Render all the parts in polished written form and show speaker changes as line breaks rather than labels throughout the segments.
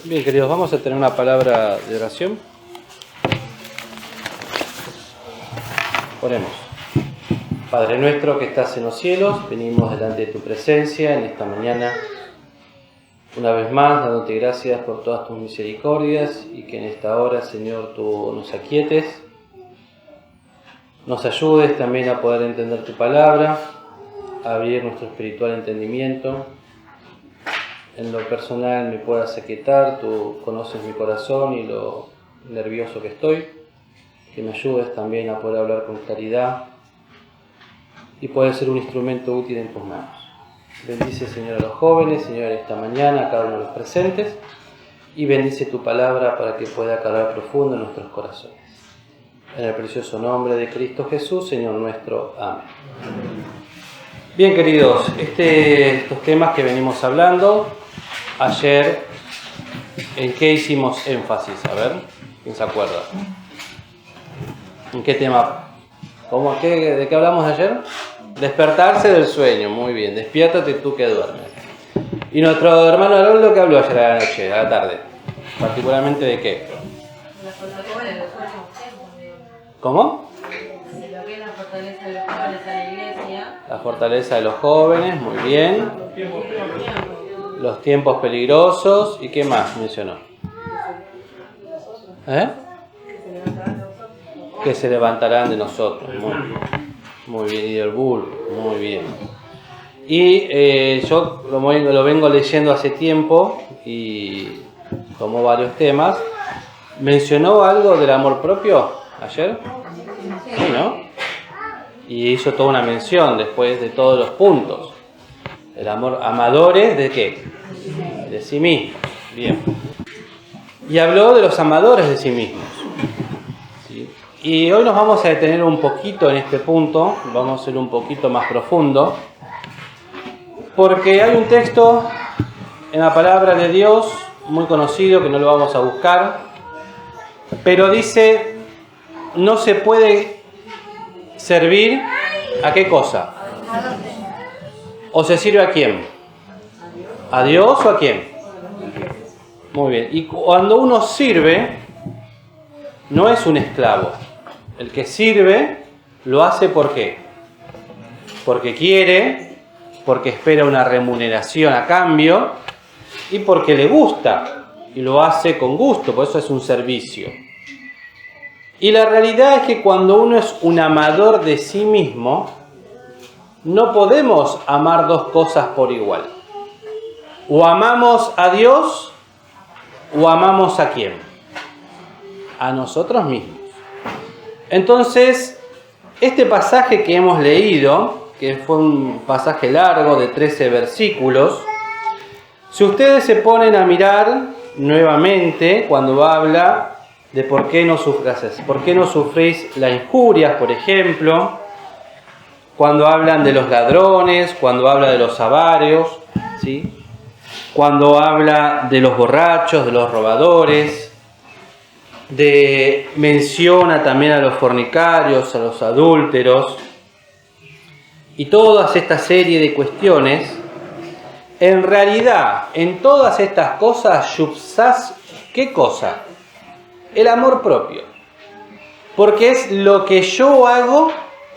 Bien, queridos, vamos a tener una palabra de oración. Oremos. Padre nuestro que estás en los cielos, venimos delante de tu presencia en esta mañana, una vez más, dándote gracias por todas tus misericordias y que en esta hora, Señor, tú nos aquietes, nos ayudes también a poder entender tu palabra, a abrir nuestro espiritual entendimiento. En lo personal me puedas aquietar, tú conoces mi corazón y lo nervioso que estoy, que me ayudes también a poder hablar con claridad y poder ser un instrumento útil en tus manos. Bendice, Señor, a los jóvenes, Señor, esta mañana, a cada uno de los presentes, y bendice tu palabra para que pueda calar profundo en nuestros corazones. En el precioso nombre de Cristo Jesús, Señor nuestro. Amén. Bien, queridos, estos temas que venimos hablando, ayer, ¿en qué hicimos énfasis? A ver, ¿quién se acuerda? ¿En qué tema? ¿De qué hablamos ayer? Despertarse del sueño, muy bien, despiértate tú que duermes. Y nuestro hermano Haroldo, ¿qué habló ayer a la noche, a la tarde? ¿Particularmente de qué?
La fortaleza de los jóvenes.
¿Cómo?
Lo que es la fortaleza de los jóvenes a la iglesia.
La fortaleza de los jóvenes, muy bien. Los tiempos peligrosos, ¿y qué más mencionó? Que se levantarán de nosotros, muy bien, y del bulbo, muy bien. Y yo lo vengo leyendo hace tiempo y tomó varios temas. ¿Mencionó algo del amor propio ayer? Sí, ¿no? Y hizo toda una mención después de todos los puntos. El amor, amadores ¿de qué? De sí mismos. Bien. Y habló de los amadores de sí mismos. ¿Sí? Y hoy nos vamos a detener un poquito en este punto, vamos a ser un poquito más profundo, porque hay un texto en la palabra de Dios muy conocido, que no lo vamos a buscar, pero dice, no se puede servir ¿a qué cosa? ¿O se sirve a quién? ¿A Dios o a quién? Muy bien. Y cuando uno sirve, no es un esclavo. El que sirve, lo hace ¿por qué? Porque quiere, porque espera una remuneración a cambio y porque le gusta. Y lo hace con gusto, por eso es un servicio. Y la realidad es que cuando uno es un amador de sí mismo, no podemos amar dos cosas por igual. O amamos a Dios o amamos a quién. A nosotros mismos. Entonces, este pasaje que hemos leído, que fue un pasaje largo de 13 versículos, si ustedes se ponen a mirar nuevamente cuando habla de por qué no sufrís las injurias, por ejemplo, cuando hablan de los ladrones, cuando habla de los avarios, ¿sí? Cuando habla de los borrachos, de los robadores, menciona también a los fornicarios, a los adúlteros, y toda esta serie de cuestiones, en realidad, en todas estas cosas, subsas, ¿qué cosa? El amor propio. Porque es lo que yo hago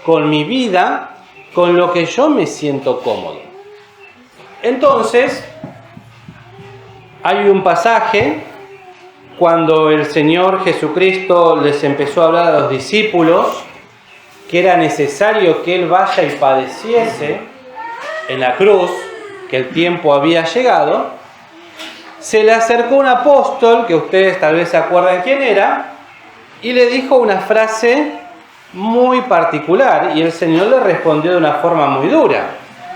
con mi vida, con lo que yo me siento cómodo. Entonces, hay un pasaje cuando el Señor Jesucristo les empezó a hablar a los discípulos que era necesario que Él vaya y padeciese en la cruz, que el tiempo había llegado. Se le acercó un apóstol, que ustedes tal vez se acuerdan quién era, y le dijo una frase muy particular, y el Señor le respondió de una forma muy dura.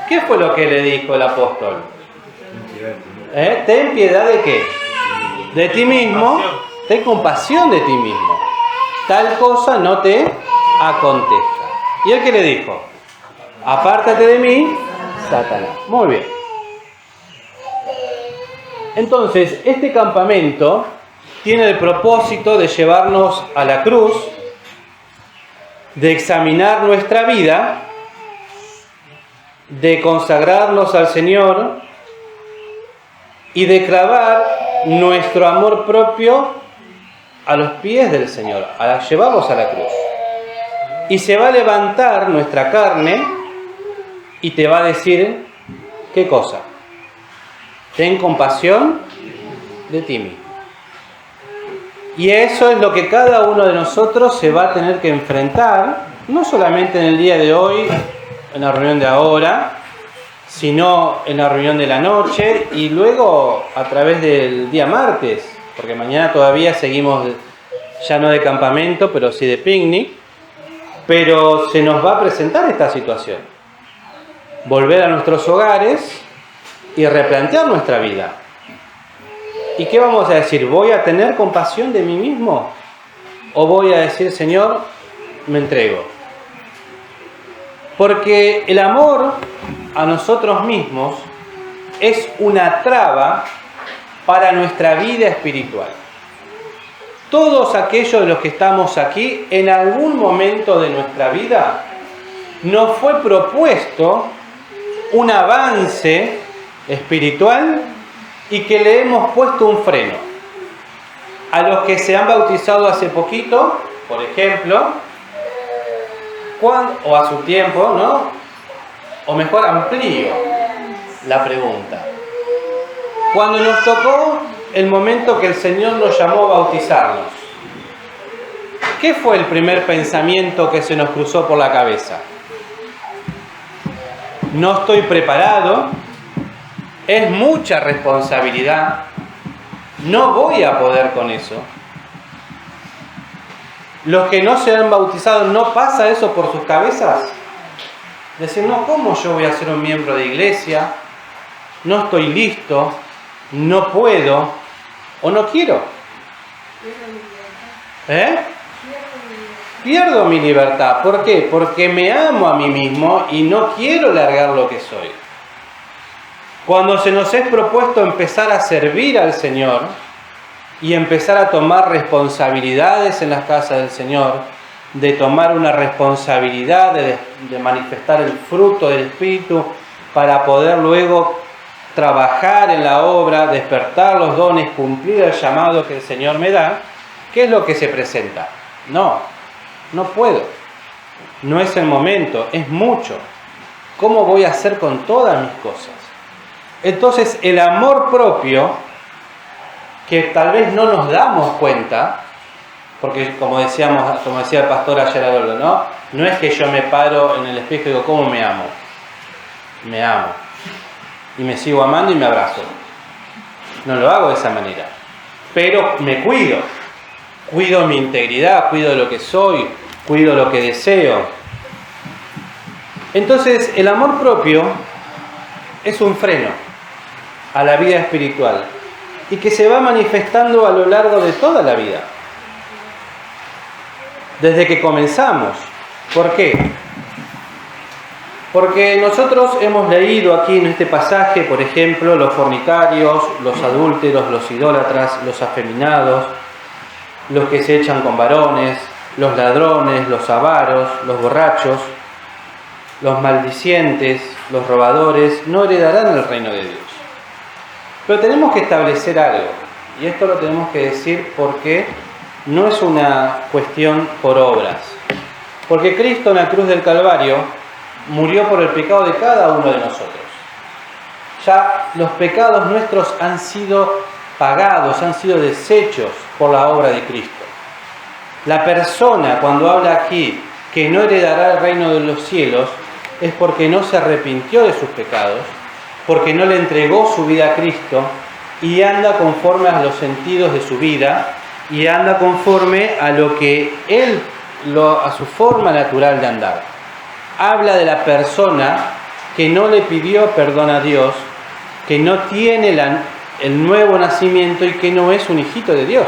¿Qué fue lo que le dijo el apóstol? Ten piedad de qué? De ti mismo, ten compasión de ti mismo. Tal cosa no te acontezca. ¿Y él qué le dijo? Apártate de mí, Satanás. Muy bien. Entonces, este campamento tiene el propósito de llevarnos a la cruz, de examinar nuestra vida, de consagrarnos al Señor y de clavar nuestro amor propio a los pies del Señor, a llevarlos a la cruz. Y se va a levantar nuestra carne y te va a decir, ¿qué cosa? Ten compasión de ti mismo. Y eso es lo que cada uno de nosotros se va a tener que enfrentar, no solamente en el día de hoy, en la reunión de ahora, sino en la reunión de la noche y luego a través del día martes, porque mañana todavía seguimos ya no de campamento, pero sí de picnic, pero se nos va a presentar esta situación. Volver a nuestros hogares y replantear nuestra vida. ¿Y qué vamos a decir? ¿Voy a tener compasión de mí mismo? ¿O voy a decir, Señor, me entrego? Porque el amor a nosotros mismos es una traba para nuestra vida espiritual. Todos aquellos de los que estamos aquí, en algún momento de nuestra vida, nos fue propuesto un avance espiritual y que le hemos puesto un freno. A los que se han bautizado hace poquito, por ejemplo, o a su tiempo, ¿no? O mejor amplío la pregunta. Cuando nos tocó el momento que el Señor nos llamó a bautizarnos, ¿qué fue el primer pensamiento que se nos cruzó por la cabeza? No estoy preparado, es mucha responsabilidad, no voy a poder con eso. Los que no se han bautizado, ¿no pasa eso por sus cabezas? Decir, no, ¿cómo yo voy a ser un miembro de iglesia? No estoy listo, no puedo o no quiero. Pierdo mi libertad. ¿Por qué? Porque me amo a mí mismo y no quiero largar lo que soy. Cuando se nos es propuesto empezar a servir al Señor y empezar a tomar responsabilidades en las casas del Señor, de tomar una responsabilidad de manifestar el fruto del Espíritu para poder luego trabajar en la obra, despertar los dones, cumplir el llamado que el Señor me da, ¿qué es lo que se presenta? No puedo. No es el momento, es mucho. ¿Cómo voy a hacer con todas mis cosas? Entonces, el amor propio, que tal vez no nos damos cuenta, porque como decía el pastor ayer a Lolo, no es que yo me paro en el espejo y digo, ¿cómo me amo? Me amo. Y me sigo amando y me abrazo. No lo hago de esa manera. Pero me cuido. Cuido mi integridad, cuido lo que soy, cuido lo que deseo. Entonces, el amor propio es un freno a la vida espiritual y que se va manifestando a lo largo de toda la vida. Desde que comenzamos. ¿Por qué? Porque nosotros hemos leído aquí en este pasaje, por ejemplo, los fornicarios, los adúlteros, los idólatras, los afeminados, los que se echan con varones, los ladrones, los avaros, los borrachos, los maldicientes, los robadores, no heredarán el reino de Dios. Pero tenemos que establecer algo, y esto lo tenemos que decir porque no es una cuestión por obras. Porque Cristo en la cruz del Calvario murió por el pecado de cada uno de nosotros. Ya los pecados nuestros han sido pagados, han sido deshechos por la obra de Cristo. La persona, cuando habla aquí que no heredará el reino de los cielos, es porque no se arrepintió de sus pecados, porque no le entregó su vida a Cristo y anda conforme a los sentidos de su vida y anda conforme a lo que él, a su forma natural de andar. Habla de la persona que no le pidió perdón a Dios, que no tiene el nuevo nacimiento y que no es un hijito de Dios.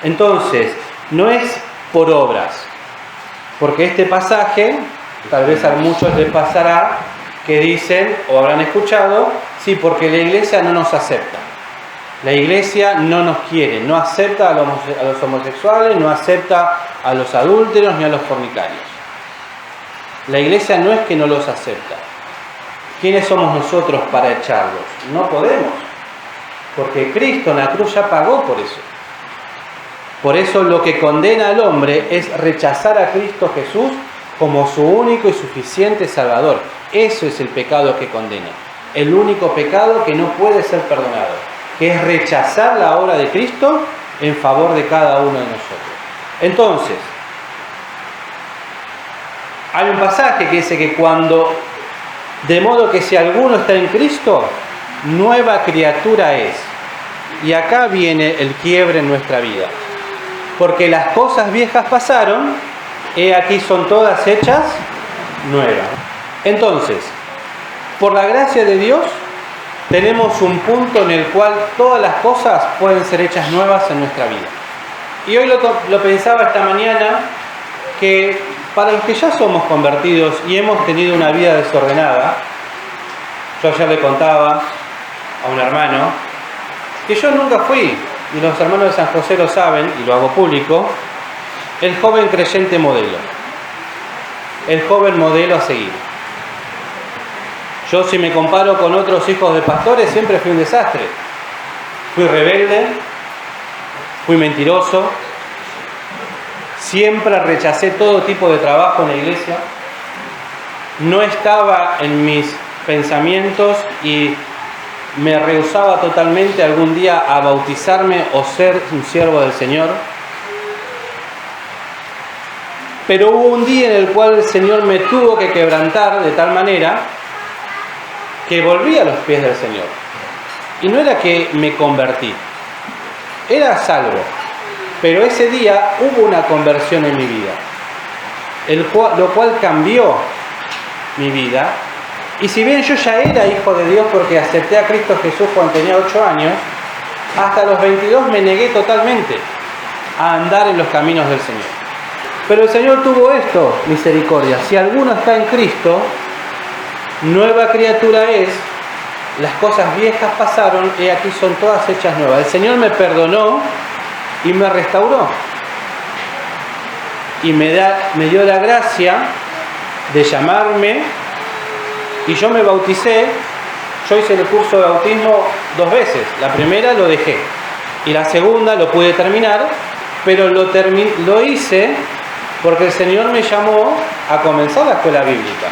Entonces, no es por obras, porque este pasaje, tal vez a muchos les pasará que dicen, o habrán escuchado, sí, porque la iglesia no nos acepta. La iglesia no nos quiere, no acepta a los homosexuales, no acepta a los adúlteros ni a los fornicarios. La iglesia no es que no los acepta. ¿Quiénes somos nosotros para echarlos? No podemos. porque Cristo en la cruz ya pagó por eso. Por eso lo que condena al hombre es rechazar a Cristo Jesús como su único y suficiente Salvador. Eso es el pecado que condena. El único pecado que no puede ser perdonado, que es rechazar la obra de Cristo en favor de cada uno de nosotros. Entonces, hay un pasaje que dice que de modo que si alguno está en Cristo, nueva criatura es. Y acá viene el quiebre en nuestra vida. Porque las cosas viejas pasaron, he aquí son todas hechas nuevas. Entonces, por la gracia de Dios, tenemos un punto en el cual todas las cosas pueden ser hechas nuevas en nuestra vida. Y hoy lo pensaba esta mañana, que para los que ya somos convertidos y hemos tenido una vida desordenada, yo ayer le contaba a un hermano que yo nunca fui, y los hermanos de San José lo saben, y lo hago público, el joven creyente modelo, el joven modelo a seguir. Yo, si me comparo con otros hijos de pastores, siempre fui un desastre. Fui rebelde, fui mentiroso, siempre rechacé todo tipo de trabajo en la iglesia, no estaba en mis pensamientos y me rehusaba totalmente algún día a bautizarme o ser un siervo del Señor. Pero hubo un día en el cual el Señor me tuvo que quebrantar de tal manera que volví a los pies del Señor. Y no era que me convertí, era salvo. Pero ese día hubo una conversión en mi vida, lo cual cambió mi vida. Y si bien yo ya era hijo de Dios porque acepté a Cristo Jesús cuando tenía 8 años, hasta los 22 me negué totalmente a andar en los caminos del Señor. Pero el Señor tuvo esto, misericordia. Si alguno está en Cristo, nueva criatura es, las cosas viejas pasaron, y aquí son todas hechas nuevas. El Señor me perdonó y me restauró. Y me dio la gracia de llamarme. Y yo me bauticé. Yo hice el curso de bautismo 2 veces. La primera lo dejé. Y la segunda lo pude terminar. Pero lo hice porque el Señor me llamó a comenzar la escuela bíblica.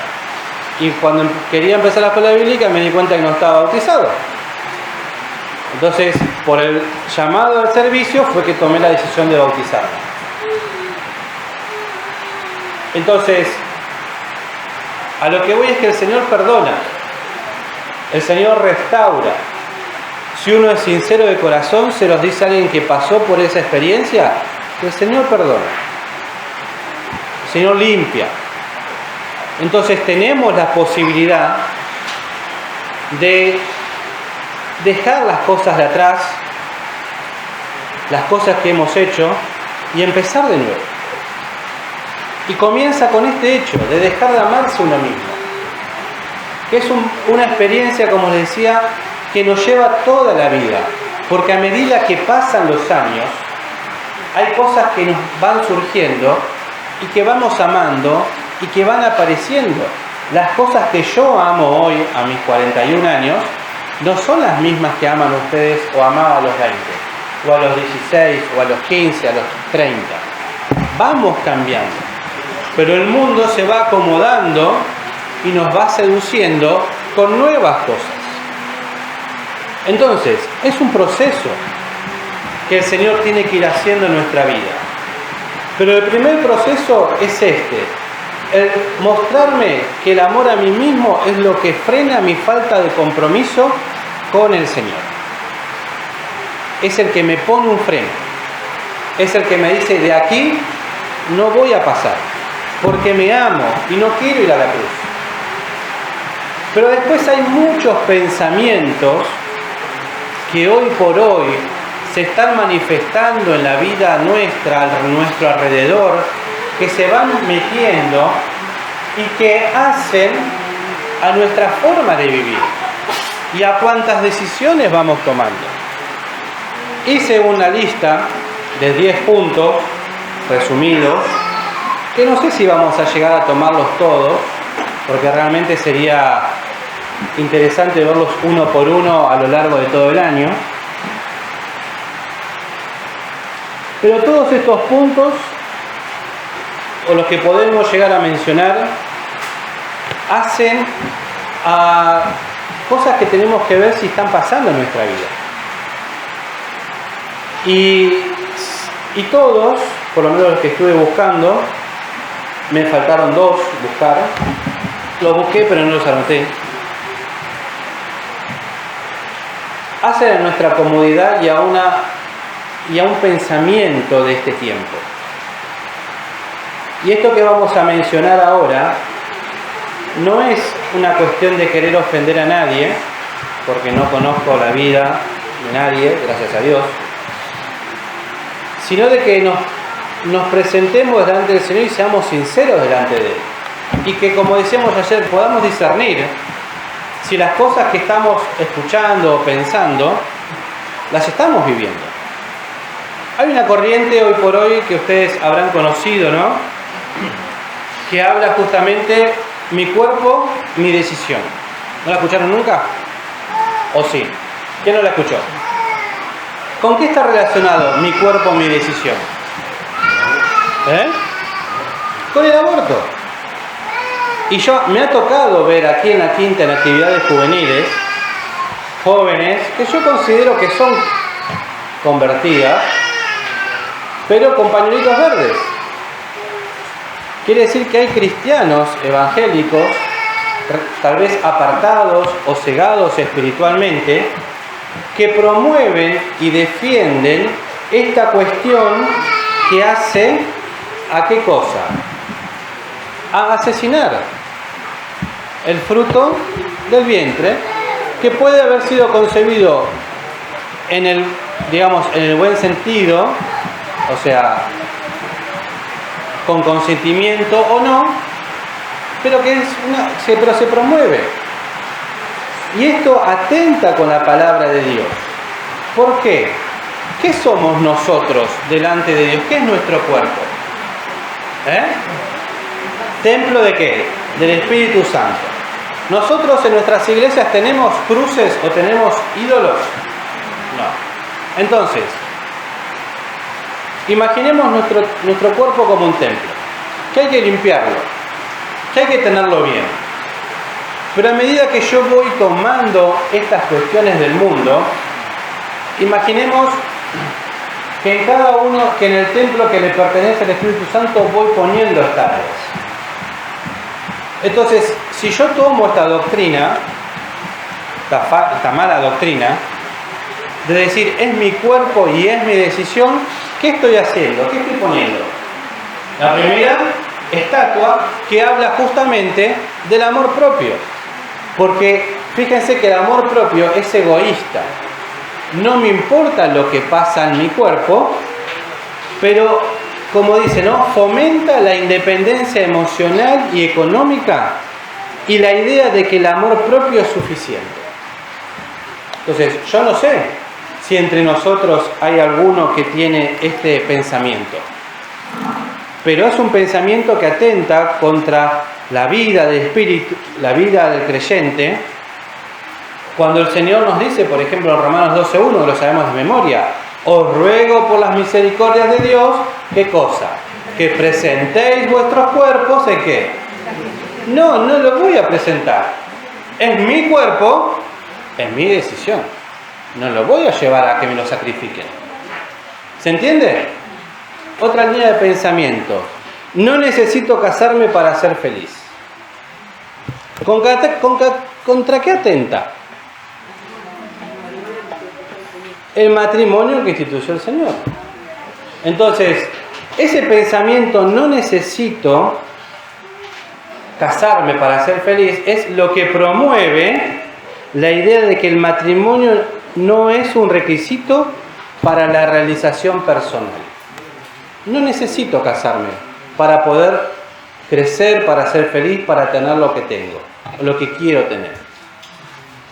Y cuando quería empezar la escuela bíblica me di cuenta que no estaba bautizado. Entonces, por el llamado al servicio fue que tomé la decisión de bautizarme. Entonces, a lo que voy es que el Señor perdona, el Señor restaura. Si uno es sincero de corazón, se los dice a alguien que pasó por esa experiencia, el Señor perdona, el Señor limpia. Entonces tenemos la posibilidad de dejar las cosas de atrás, las cosas que hemos hecho, y empezar de nuevo. Y comienza con este hecho de dejar de amarse uno mismo, que es una experiencia, como les decía, que nos lleva toda la vida, porque a medida que pasan los años, hay cosas que nos van surgiendo y que vamos amando y que van apareciendo. Las cosas que yo amo hoy, a mis 41 años, no son las mismas que aman ustedes o amaban a los 20, o a los 16, o a los 15, a los 30. Vamos cambiando, pero el mundo se va acomodando y nos va seduciendo con nuevas cosas. Entonces, es un proceso que el Señor tiene que ir haciendo en nuestra vida. Pero el primer proceso es el mostrarme que el amor a mí mismo es lo que frena mi falta de compromiso con el Señor. Es el que me pone un freno. Es el que me dice, de aquí no voy a pasar, porque me amo y no quiero ir a la cruz. Pero después hay muchos pensamientos que hoy por hoy se están manifestando en la vida nuestra, a nuestro alrededor, que se van metiendo y que hacen a nuestra forma de vivir y a cuántas decisiones vamos tomando. Hice una lista de 10 puntos resumidos, que no sé si vamos a llegar a tomarlos todos, porque realmente sería interesante verlos uno por uno a lo largo de todo el año, Pero todos estos puntos, o los que podemos llegar a mencionar, hacen a cosas que tenemos que ver si están pasando en nuestra vida. Y todos, por lo menos los que estuve buscando, me faltaron dos buscar. Los busqué pero no los anoté. Hacen a nuestra comodidad y a un pensamiento de este tiempo. Y esto que vamos a mencionar ahora no es una cuestión de querer ofender a nadie, porque no conozco la vida de nadie, gracias a Dios, sino de que nos presentemos delante del Señor y seamos sinceros delante de Él. Y que, como decíamos ayer, podamos discernir si las cosas que estamos escuchando o pensando las estamos viviendo. Hay una corriente hoy por hoy que ustedes habrán conocido, ¿no? Que habla justamente mi cuerpo, mi decisión. ¿No la escucharon nunca? ¿O sí? ¿Quién no la escuchó? ¿Con qué está relacionado mi cuerpo, mi decisión? Con el aborto. Y me ha tocado ver aquí en la Quinta, en actividades juveniles, jóvenes que yo considero que son convertidas, pero con pañuelitos verdes. Quiere decir que hay cristianos evangélicos, tal vez apartados o cegados espiritualmente, que promueven y defienden esta cuestión que hace ¿a qué cosa? A asesinar el fruto del vientre, que puede haber sido concebido en el buen sentido, o sea, con consentimiento o no, pero pero se promueve. Y esto atenta con la palabra de Dios. ¿Por qué? ¿Qué somos nosotros delante de Dios? ¿Qué es nuestro cuerpo? ¿Templo de qué? Del Espíritu Santo. ¿Nosotros en nuestras iglesias tenemos cruces o tenemos ídolos? No. Entonces, imaginemos nuestro cuerpo como un templo, que hay que limpiarlo, que hay que tenerlo bien. Pero a medida que yo voy tomando estas cuestiones del mundo, imaginemos que en el templo que le pertenece al Espíritu Santo voy poniendo estatuas. Entonces, si yo tomo esta doctrina, esta mala doctrina, de decir es mi cuerpo y es mi decisión, ¿qué estoy haciendo? ¿Qué estoy poniendo? La primera estatua que habla justamente del amor propio. Porque fíjense que el amor propio es egoísta. No me importa lo que pasa en mi cuerpo, pero como dice, ¿no? Fomenta la independencia emocional y económica y la idea de que el amor propio es suficiente. Entonces, yo no sé si entre nosotros hay alguno que tiene este pensamiento, pero es un pensamiento que atenta contra la vida del espíritu, la vida del creyente. Cuando el Señor nos dice, por ejemplo, en Romanos 12:1, lo sabemos de memoria, os ruego por las misericordias de Dios, ¿qué cosa? Que presentéis vuestros cuerpos, ¿en qué? No lo voy a presentar. Es mi cuerpo, es mi decisión. No lo voy a llevar a que me lo sacrifiquen. ¿Se entiende? Otra línea de pensamiento. No necesito casarme para ser feliz. ¿Contra qué atenta? El matrimonio que instituyó el Señor. Entonces, ese pensamiento, no necesito casarme para ser feliz, es lo que promueve la idea de que el matrimonio no es un requisito para la realización personal. No necesito casarme para poder crecer, para ser feliz, para tener lo que tengo, lo que quiero tener.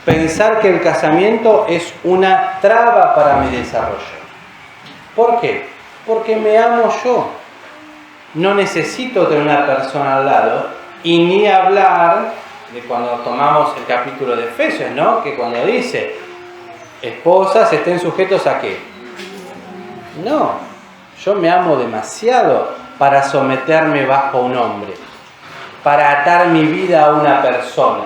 Pensar que el casamiento es una traba para mi desarrollo. ¿Por qué? Porque me amo yo. No necesito tener una persona al lado, y ni hablar de cuando tomamos el capítulo de Efesios, ¿no? Que cuando dice, esposas estén sujetos a qué. No, Yo me amo demasiado para someterme bajo un hombre, para atar mi vida a una persona.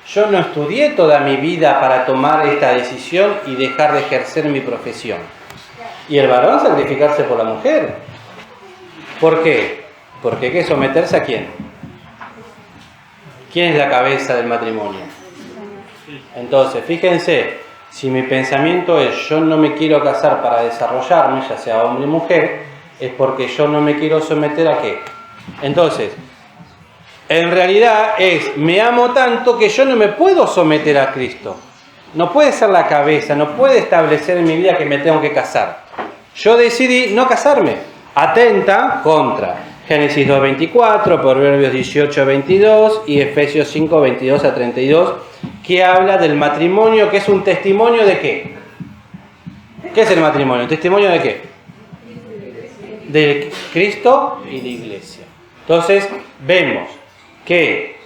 Yo no estudié toda mi vida para tomar esta decisión y dejar de ejercer mi profesión. Y el varón sacrificarse por la mujer. ¿Por qué? Porque hay que someterse ¿a quién? ¿Quién es la cabeza del matrimonio? Entonces, fíjense, si mi pensamiento es yo no me quiero casar para desarrollarme, ya sea hombre o mujer, es porque yo no me quiero someter ¿a qué? Entonces, en realidad es, me amo tanto que yo no me puedo someter a Cristo. No puede ser la cabeza, no puede establecer en mi vida que me tengo que casar. Yo decidí no casarme. Atenta contra Génesis 2:24, Proverbios 18:22 y Efesios 5:22-32, que habla del matrimonio, que es un testimonio de ¿qué? ¿Qué es el matrimonio? ¿Un testimonio de qué? De Cristo y de Iglesia. Entonces, vemos que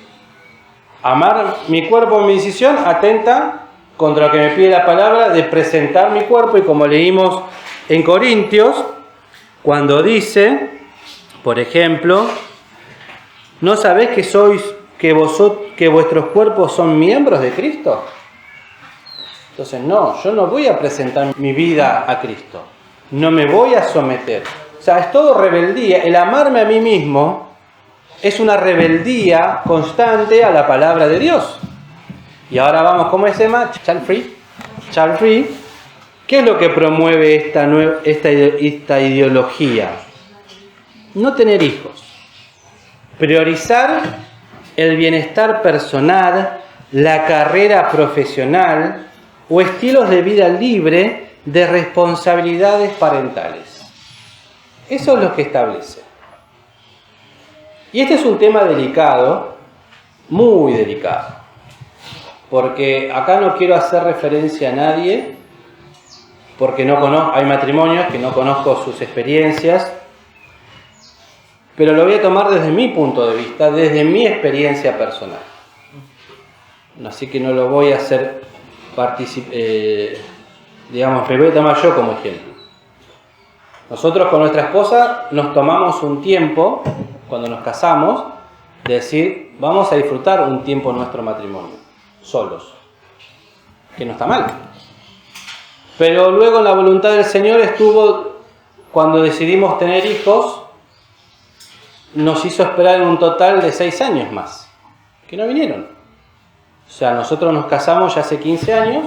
amar mi cuerpo, mi decisión, atenta contra lo que me pide la palabra de presentar mi cuerpo, y como leímos en Corintios, cuando dice, por ejemplo, ¿no sabéis que vuestros cuerpos son miembros de Cristo? Entonces, no, yo no voy a presentar mi vida a Cristo, no me voy a someter. O sea, es todo rebeldía. El amarme a mí mismo es una rebeldía constante a la palabra de Dios. Y ahora vamos, ¿cómo se llama? Child free. ¿Qué es lo que promueve esta ideología? No tener hijos. Priorizar el bienestar personal, la carrera profesional o estilos de vida libre de responsabilidades parentales. Eso es lo que establece. Y este es un tema delicado, muy delicado, porque acá no quiero hacer referencia a nadie, porque no conozco, hay matrimonios que no conozco sus experiencias, pero lo voy a tomar desde mi punto de vista, desde mi experiencia personal. Así que no lo voy a hacer me voy a tomar yo como ejemplo. Nosotros con nuestra esposa nos tomamos un tiempo, cuando nos casamos, de decir, vamos a disfrutar un tiempo nuestro matrimonio, solos, que no está mal. Pero luego la voluntad del Señor estuvo, cuando decidimos tener hijos, nos hizo esperar un total de 6 años más, que no vinieron. O sea, nosotros nos casamos ya hace 15 años,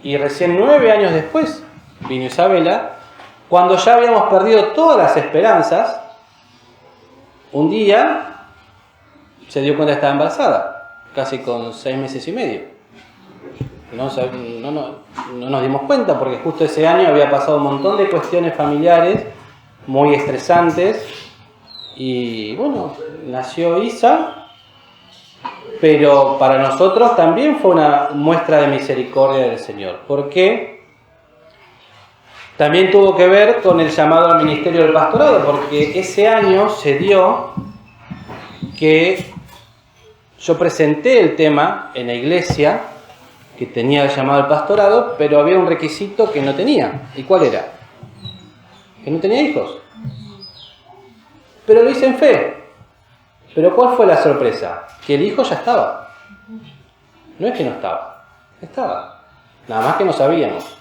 y recién 9 años después vino Isabela, cuando ya habíamos perdido todas las esperanzas. Un día se dio cuenta que estaba embarazada, casi con 6 meses y medio. No nos dimos cuenta porque justo ese año había pasado un montón de cuestiones familiares muy estresantes y bueno, nació Isa, pero para nosotros también fue una muestra de misericordia del Señor, porque también tuvo que ver con el llamado al ministerio del pastorado, porque ese año se dio que yo presenté el tema en la iglesia que tenía el llamado al pastorado, pero había un requisito que no tenía. ¿Y cuál era? Que no tenía hijos. Pero lo hice en fe. Pero ¿cuál fue la sorpresa? Que el hijo ya estaba. No es que no estaba, estaba. Nada más que no sabíamos.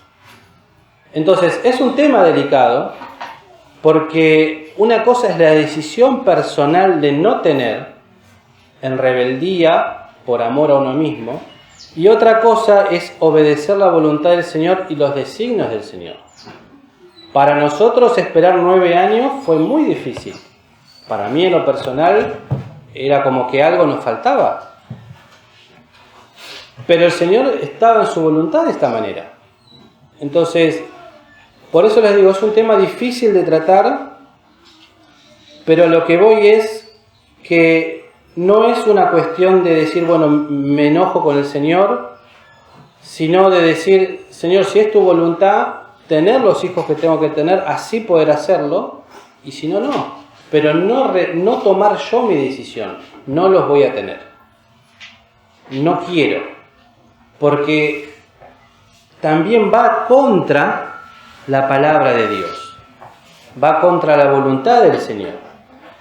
Entonces, es un tema delicado, porque una cosa es la decisión personal de no tener, en rebeldía por amor a uno mismo, y otra cosa es obedecer la voluntad del Señor y los designios del Señor. Para nosotros esperar 9 años fue muy difícil. Para mí en lo personal era como que algo nos faltaba. Pero el Señor estaba en su voluntad de esta manera. Entonces, por eso les digo, es un tema difícil de tratar, pero lo que voy es que no es una cuestión de decir, bueno, me enojo con el Señor, sino de decir, Señor, si es tu voluntad, tener los hijos que tengo que tener, así poder hacerlo, y si no, no. Pero no tomar yo mi decisión, no los voy a tener. No quiero, porque también va contra la palabra de Dios. va contra la voluntad del Señor.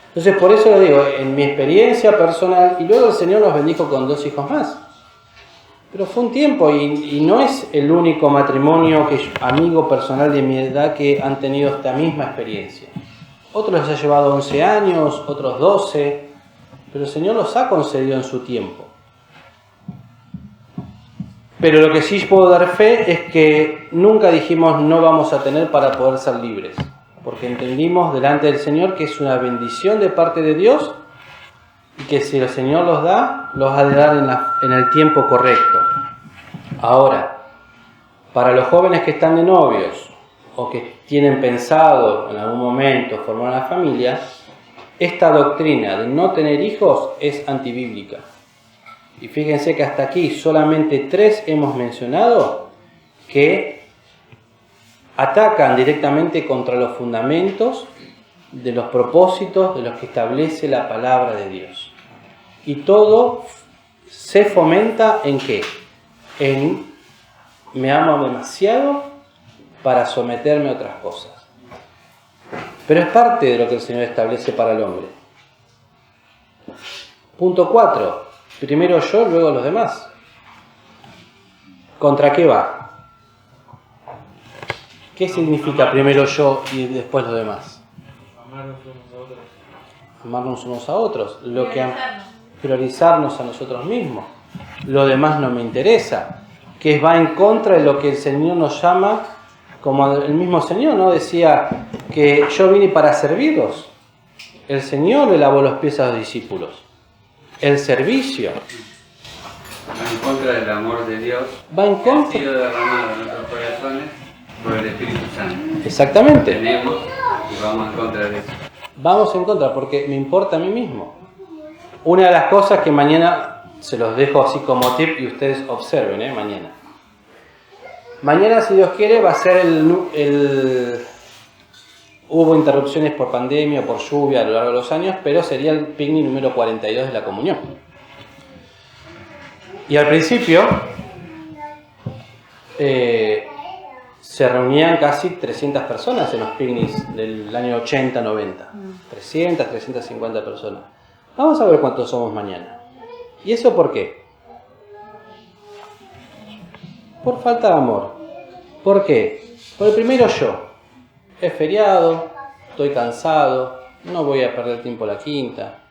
Entonces, por eso lo digo, en mi experiencia personal, y luego el Señor nos bendijo con 2 hijos más. Pero fue un tiempo, y no es el único matrimonio amigo personal de mi edad que han tenido esta misma experiencia. Otros les ha llevado 11 años, otros 12, pero el Señor los ha concedido en su tiempo. Pero lo que sí puedo dar fe es que nunca dijimos no vamos a tener para poder ser libres, porque entendimos delante del Señor que es una bendición de parte de Dios y que si el Señor los da, los ha de dar en el tiempo correcto. Ahora, para los jóvenes que están de novios o que tienen pensado en algún momento formar una familia, esta doctrina de no tener hijos es antibíblica. Y fíjense que hasta aquí solamente 3 hemos mencionado que atacan directamente contra los fundamentos de los propósitos de los que establece la palabra de Dios. Y todo se fomenta ¿en qué? En me amo demasiado para someterme a otras cosas. Pero es parte de lo que el Señor establece para el hombre. Punto 4. Primero yo, luego los demás. ¿Contra qué va? ¿Qué significa primero yo y después los demás? Amarnos unos a otros. Lo que priorizarnos a nosotros mismos. Lo demás no me interesa. Que va en contra de lo que el Señor nos llama, como el mismo Señor, ¿no? Decía que yo vine para servirlos. El Señor le lavó los pies a los discípulos. El servicio.
Va en contra del amor de Dios.
Va en contra.
Que ha sido derramado en nuestros corazones por el Espíritu Santo.
Exactamente.
Tenemos y vamos en contra de eso.
Vamos en contra porque me importa a mí mismo. Una de las cosas que mañana se los dejo así como tip y ustedes observen, mañana. Mañana, si Dios quiere, va a ser Hubo interrupciones por pandemia o por lluvia a lo largo de los años, pero sería el picnic número 42 de la comunión. Y al principio se reunían casi 300 personas en los picnics del año 80-90. 300, 350 personas. Vamos a ver cuántos somos mañana. ¿Y eso por qué? Por falta de amor. ¿Por qué? Por el primero yo. Es feriado, estoy cansado, no voy a perder tiempo a la quinta.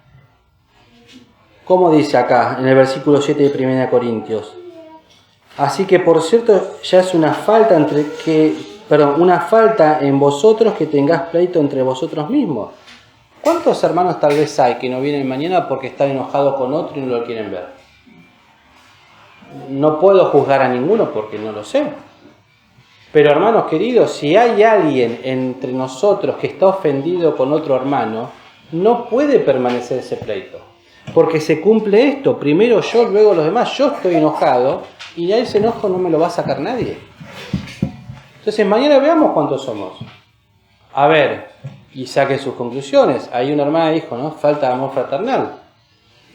¿Cómo dice acá en el versículo 7 de 1 Corintios? Así que por cierto ya es una falta una falta en vosotros que tengáis pleito entre vosotros mismos. ¿Cuántos hermanos tal vez hay que no vienen mañana porque están enojados con otro y no lo quieren ver? No puedo juzgar a ninguno porque no lo sé. Pero hermanos queridos, si hay alguien entre nosotros que está ofendido con otro hermano, no puede permanecer ese pleito. Porque se cumple esto, primero yo, luego los demás. Yo estoy enojado y a ese enojo no me lo va a sacar nadie. Entonces mañana veamos cuántos somos. A ver, y saque sus conclusiones. Ahí una hermana dijo, ¿no? Falta de amor fraternal.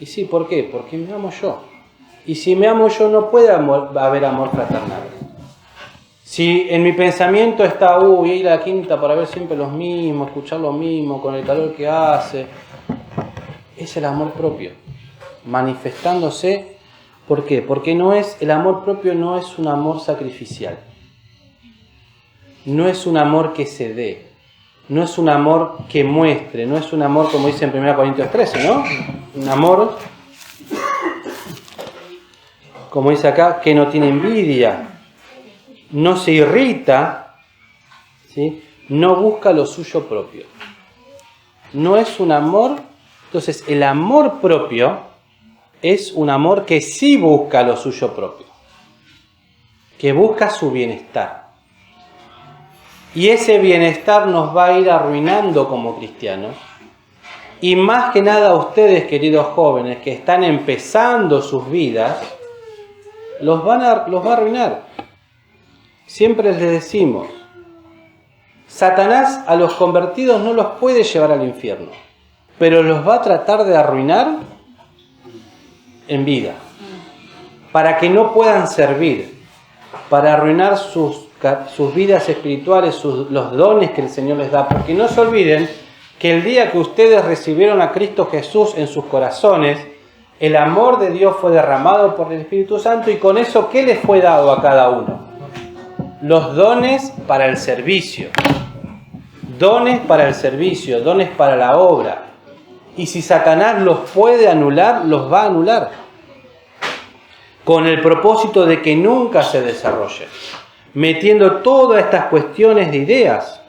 Y sí, ¿por qué? Porque me amo yo. Y si me amo yo no puede haber amor fraternal. Si en mi pensamiento está, ir a la quinta para ver siempre los mismos, escuchar lo mismo, con el calor que hace, es el amor propio, manifestándose. ¿Por qué? Porque el amor propio no es un amor sacrificial, no es un amor que se dé, no es un amor que muestre, no es un amor como dice en 1 Corintios 13, ¿no? Un amor, como dice acá, que no tiene envidia, no se irrita, ¿sí? No busca lo suyo propio. No es un amor. Entonces, el amor propio es un amor que sí busca lo suyo propio, que busca su bienestar. Y ese bienestar nos va a ir arruinando como cristianos. Y más que nada ustedes, queridos jóvenes, que están empezando sus vidas, los va a arruinar. Siempre les decimos, Satanás a los convertidos no los puede llevar al infierno, pero los va a tratar de arruinar en vida, para que no puedan servir, para arruinar sus sus vidas espirituales, los dones que el Señor les da. Porque no se olviden que el día que ustedes recibieron a Cristo Jesús en sus corazones, el amor de Dios fue derramado por el Espíritu Santo, y con eso, ¿qué les fue dado a cada uno? Los dones para el servicio. Dones para el servicio, dones para la obra. Y si Satanás los puede anular, los va a anular, con el propósito de que nunca se desarrollen, metiendo todas estas cuestiones de ideas.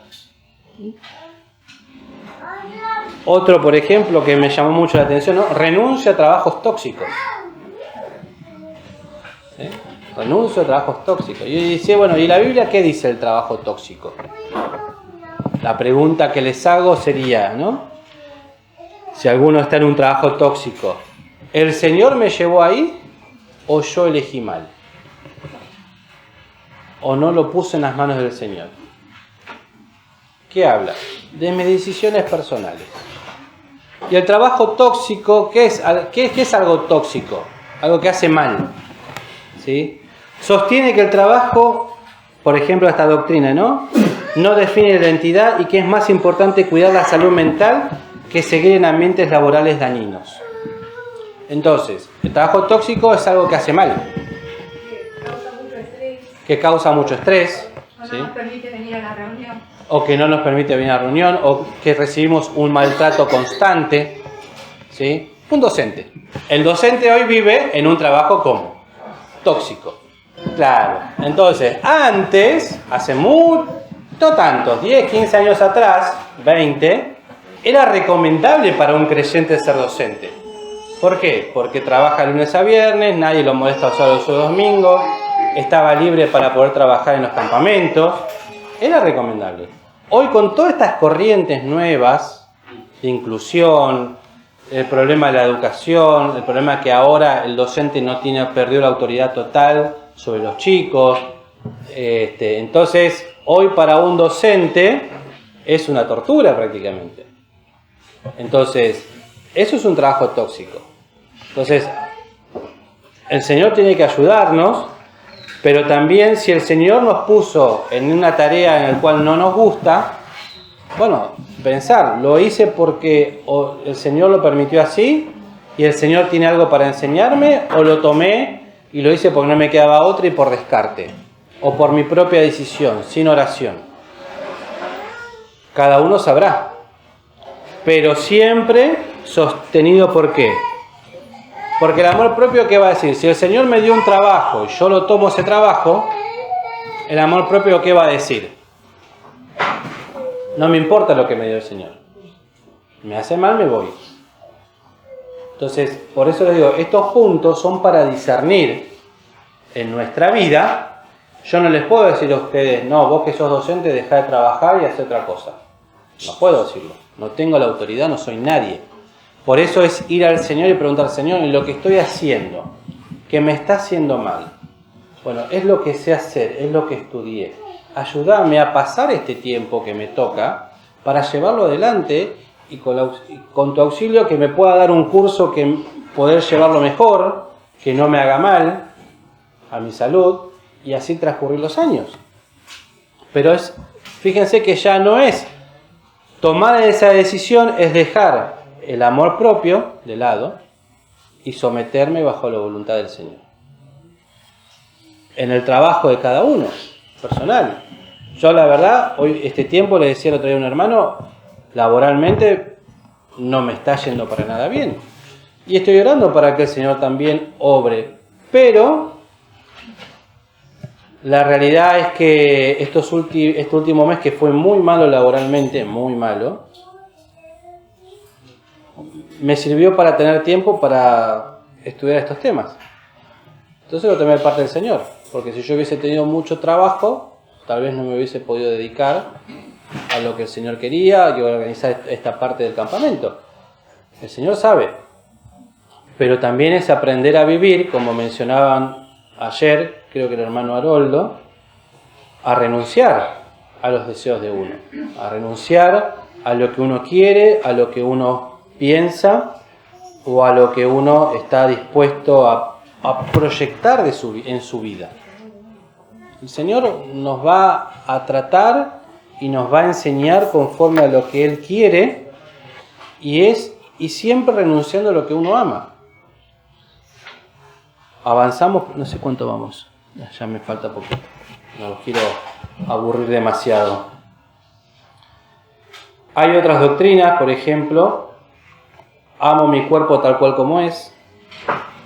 Otro, por ejemplo, que me llamó mucho la atención, ¿no? Renuncia a trabajos tóxicos. ¿Sí? Renuncio a trabajos tóxicos. Y yo decía, bueno, ¿y la Biblia qué dice el trabajo tóxico? La pregunta que les hago sería, ¿no? Si alguno está en un trabajo tóxico, ¿el Señor me llevó ahí o yo elegí mal? ¿O no lo puse en las manos del Señor? ¿Qué habla? De mis decisiones personales. Y el trabajo tóxico, ¿qué es algo tóxico? Algo que hace mal. ¿Sí? Sostiene que el trabajo, por ejemplo, esta doctrina, ¿no? No define la identidad y que es más importante cuidar la salud mental que seguir en ambientes laborales dañinos. Entonces, el trabajo tóxico es algo que hace mal. Que causa mucho estrés.
O no
¿sí?
nos permite venir a la reunión.
O que no nos permite venir a la reunión, o que recibimos un maltrato constante. ¿Sí? Un docente. El docente hoy vive en un trabajo ¿cómo? Tóxico. Claro. Entonces, antes, hace no tantos, 10, 15 años atrás, 20, era recomendable para un creyente ser docente. ¿Por qué? Porque trabaja lunes a viernes, nadie lo molesta solo los domingos, estaba libre para poder trabajar en los campamentos. Era recomendable. Hoy, con todas estas corrientes nuevas de inclusión, el problema de la educación, el problema que ahora el docente perdió la autoridad total sobre los chicos, entonces hoy para un docente es una tortura prácticamente. Entonces, eso es un trabajo tóxico. Entonces, el Señor tiene que ayudarnos, pero también si el Señor nos puso en una tarea en la cual no nos gusta, bueno, pensar, lo hice porque el Señor lo permitió así y el Señor tiene algo para enseñarme, o lo tomé y lo hice porque no me quedaba otra y por descarte, o por mi propia decisión, sin oración. Cada uno sabrá, pero siempre sostenido ¿por qué? Porque el amor propio, ¿qué va a decir? Si el Señor me dio un trabajo y yo lo tomo ese trabajo, el amor propio, ¿qué va a decir? No me importa lo que me dio el Señor. Me hace mal, me voy. Entonces, por eso les digo, estos puntos son para discernir en nuestra vida. Yo no les puedo decir a ustedes, no, vos que sos docente, dejá de trabajar y hacer otra cosa. No puedo decirlo. No tengo la autoridad, no soy nadie. Por eso es ir al Señor y preguntar, Señor, ¿y lo que estoy haciendo, que me está haciendo mal? Bueno, es lo que sé hacer, es lo que estudié. Ayúdame a pasar este tiempo que me toca para llevarlo adelante y con tu auxilio que me pueda dar un curso que poder llevarlo mejor, que no me haga mal a mi salud y así transcurrir los años. Pero fíjense que ya no es tomar esa decisión, es dejar el amor propio de lado y someterme bajo la voluntad del Señor. En el trabajo de cada uno, personal. Yo la verdad, hoy este tiempo le decía el otro día a un hermano, laboralmente no me está yendo para nada bien. Y estoy orando para que el Señor también obre. Pero la realidad es que este último mes, que fue muy malo laboralmente, muy malo, me sirvió para tener tiempo para estudiar estos temas. Entonces lo tomé de parte del Señor, porque si yo hubiese tenido mucho trabajo, tal vez no me hubiese podido dedicar a lo que el Señor quería y organizar esta parte del campamento. El Señor sabe, pero también es aprender a vivir, como mencionaban ayer, creo que el hermano Haroldo, a renunciar a los deseos de uno, a renunciar a lo que uno quiere, a lo que uno piensa o a lo que uno está dispuesto a proyectar en su vida. El Señor nos va a tratar y nos va a enseñar conforme a lo que Él quiere y siempre renunciando a lo que uno ama. Avanzamos, no sé cuánto vamos, ya me falta poquito, no los quiero aburrir demasiado. Hay otras doctrinas, por ejemplo, amo mi cuerpo tal cual como es,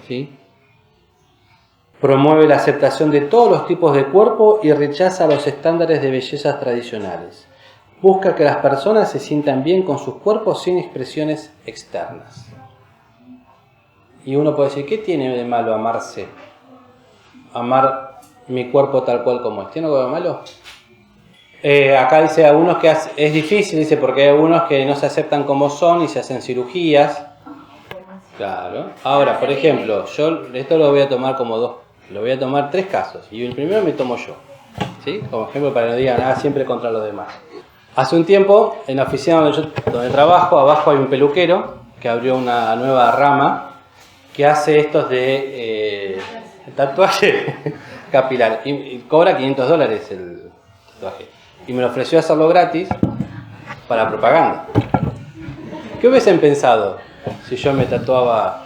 ¿sí? Promueve la aceptación de todos los tipos de cuerpo y rechaza los estándares de bellezas tradicionales. Busca que las personas se sientan bien con sus cuerpos sin expresiones externas. Y uno puede decir, ¿qué tiene de malo amarse? Amar mi cuerpo tal cual como es. ¿Tiene algo de malo? Acá dice algunos que es difícil, dice, porque hay algunos que no se aceptan como son y se hacen cirugías. Claro. Ahora, por ejemplo, yo esto lo voy a tomar como lo voy a tomar 3 casos. Y el primero me tomo yo, ¿sí? Como ejemplo para que no digan nada siempre contra los demás. Hace un tiempo, en la oficina donde trabajo, abajo hay un peluquero que abrió una nueva rama que hace estos de tatuaje capilar. Y cobra $500 el tatuaje. Y me lo ofreció hacerlo gratis para propaganda. ¿Qué hubiesen pensado si yo me tatuaba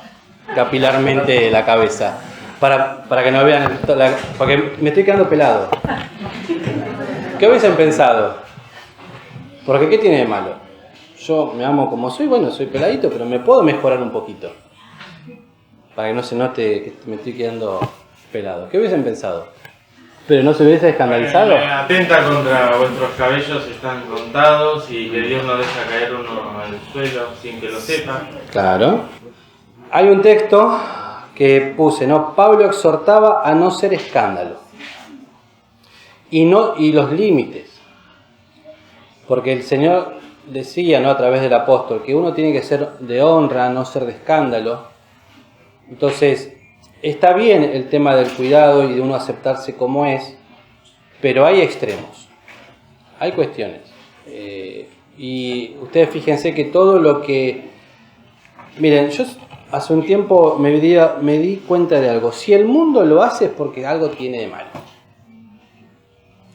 capilarmente la cabeza? Para que no vean, porque me estoy quedando pelado. ¿Qué hubiesen pensado? Porque ¿qué tiene de malo? Yo me amo como soy, bueno, soy peladito, pero me puedo mejorar un poquito. Para que no se note que me estoy quedando pelado. ¿Qué hubiesen pensado? ¿Pero no se hubiese escandalizado?
Atenta contra vuestros cabellos, están contados y que Dios no deja caer uno al suelo sin que lo sepa.
Claro. Hay un texto que puse, ¿no? Pablo exhortaba a no ser escándalo. Y los límites. Porque el Señor decía, ¿no?, a través del apóstol, que uno tiene que ser de honra, no ser de escándalo. Entonces, está bien el tema del cuidado y de uno aceptarse como es, pero hay extremos, hay cuestiones. Y ustedes fíjense que todo lo que... Miren, yo hace un tiempo me di cuenta de algo. Si el mundo lo hace es porque algo tiene de malo.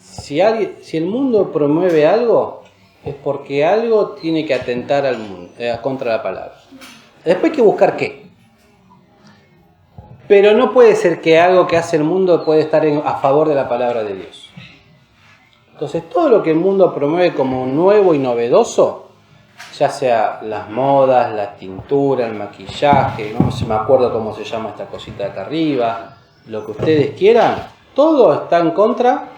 Si el mundo promueve algo, es porque algo tiene que atentar al mundo, contra la palabra. Después hay que buscar qué. Pero no puede ser que algo que hace el mundo puede estar a favor de la palabra de Dios. Entonces, todo lo que el mundo promueve como nuevo y novedoso, ya sea las modas, la tintura, el maquillaje, no me acuerdo cómo se llama esta cosita de acá arriba, lo que ustedes quieran, todo está en contra.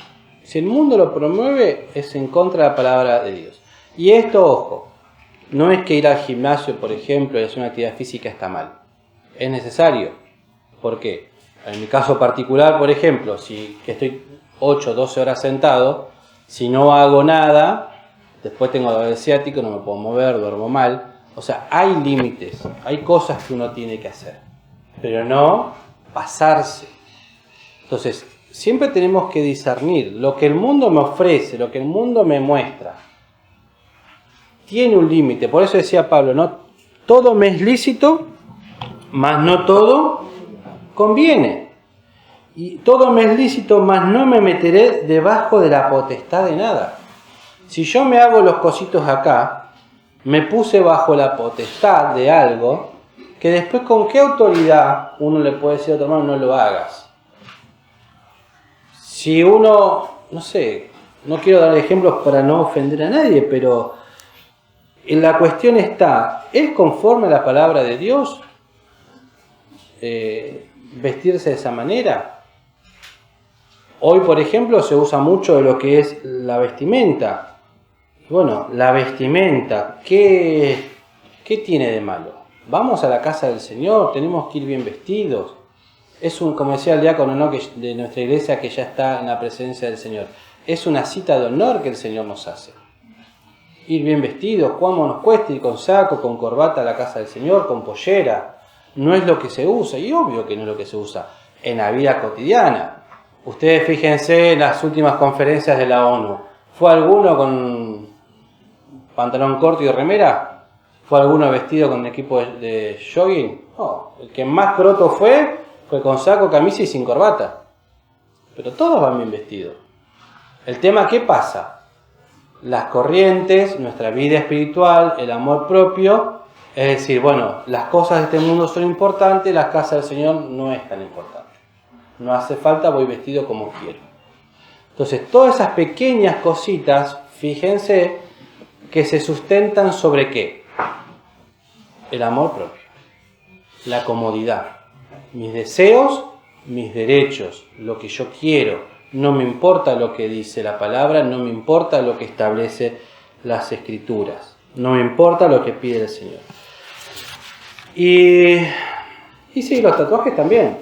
Si el mundo lo promueve, es en contra de la palabra de Dios. Y esto, ojo, no es que ir al gimnasio, por ejemplo, y hacer una actividad física está mal. Es necesario. ¿Por qué? En mi caso particular, por ejemplo, si estoy 8 o 12 horas sentado, si no hago nada, después tengo dolor ciático, no me puedo mover, duermo mal. O sea, hay límites, hay cosas que uno tiene que hacer, pero no pasarse. Entonces, siempre tenemos que discernir lo que el mundo me ofrece, lo que el mundo me muestra. Tiene un límite, por eso decía Pablo, no todo me es lícito, mas no todo conviene. Y todo me es lícito, mas no me meteré debajo de la potestad de nada. Si yo me hago los cositos acá, me puse bajo la potestad de algo, que después con qué autoridad uno le puede decir a otro hermano, no lo hagas. Si uno, no sé, no quiero dar ejemplos para no ofender a nadie, pero la cuestión está, ¿es conforme a la palabra de Dios vestirse de esa manera? Hoy, por ejemplo, se usa mucho de lo que es la vestimenta. Bueno, la vestimenta, ¿qué tiene de malo? Vamos a la casa del Señor, tenemos que ir bien vestidos. Es como decía el diácono, ¿no?, de nuestra iglesia, que ya está en la presencia del Señor. Es una cita de honor que el Señor nos hace. Ir bien vestidos, cuando nos cueste ir con saco, con corbata a la casa del Señor, con pollera. No es lo que se usa, y obvio que no es lo que se usa en la vida cotidiana. Ustedes fíjense en las últimas conferencias de la ONU. ¿Fue alguno con pantalón corto y remera? ¿Fue alguno vestido con equipo de jogging? No, el que más croto fue con saco, camisa y sin corbata. pero todos van bien vestidos. El tema, ¿qué pasa? Las corrientes, nuestra vida espiritual, el amor propio, es decir, bueno, las cosas de este mundo son importantes, la casa del Señor no es tan importante. No hace falta, voy vestido como quiero. Entonces, todas esas pequeñas cositas, fíjense que se sustentan sobre ¿qué? El amor propio, la comodidad, mis deseos, mis derechos, lo que yo quiero. No me importa lo que dice la palabra, no me importa lo que establece las Escrituras, no me importa lo que pide el Señor. Y sí, los tatuajes también.